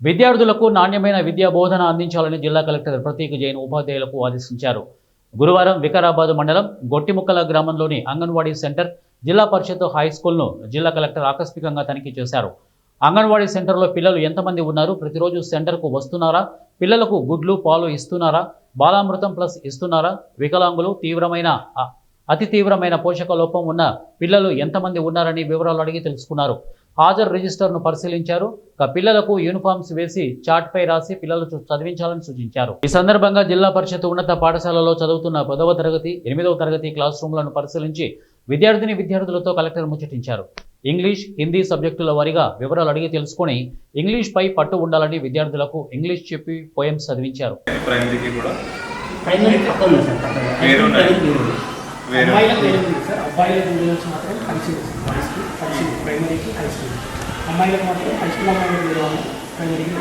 విద్యార్థులకు నాణ్యమైన విద్యా బోధన అందించాలని జిల్లా కలెక్టర్ ప్రతీక్ జైన్ ఉపాధ్యాయులకు ఆదేశించారు. గురువారం వికారాబాద్ మండలం గొట్టిముక్కల గ్రామంలోని అంగన్వాడీ సెంటర్, జిల్లా పరిషత్ హైస్కూల్ను జిల్లా కలెక్టర్ ఆకస్మికంగా తనిఖీ చేశారు. అంగన్వాడీ సెంటర్లో పిల్లలు ఎంతమంది ఉన్నారు, ప్రతిరోజు సెంటర్కు వస్తున్నారా, పిల్లలకు గుడ్లు పాలు ఇస్తున్నారా, బాలామృతం ప్లస్ ఇస్తున్నారా, వికలాంగులు, అతి తీవ్రమైన పోషక లోపం ఉన్న పిల్లలు ఎంతమంది ఉన్నారని వివరాలు అడిగి తెలుసుకున్నారు. హాజరు రిజిస్టర్ను పరిశీలించారు. పిల్లలకు యూనిఫామ్స్ వేసి చార్ట్పై రాసి పిల్లలకు చదివించాలని సూచించారు. ఈ సందర్భంగా జిల్లా పరిషత్ ఉన్నత పాఠశాలలో చదువుతున్న 10వ తరగతి, 8వ తరగతి క్లాస్ రూమ్లను పరిశీలించి విద్యార్థులతో కలెక్టర్ ముచ్చటించారు. ఇంగ్లీష్, హిందీ సబ్జెక్టుల వారీగా వివరాలు అడిగి తెలుసుకుని ఇంగ్లీష్ పై పట్టు ఉండాలని విద్యార్థులకు ఇంగ్లీష్ చెప్పి పోయమ్స్ చదివించారు. అబ్బాయిలకు మాత్రం కలిసి ప్రైమరీకి హై స్కూల్, అమ్మాయిలకు మాత్రం హై స్కూల్ అమ్మాయిలకు ప్రైమరీకి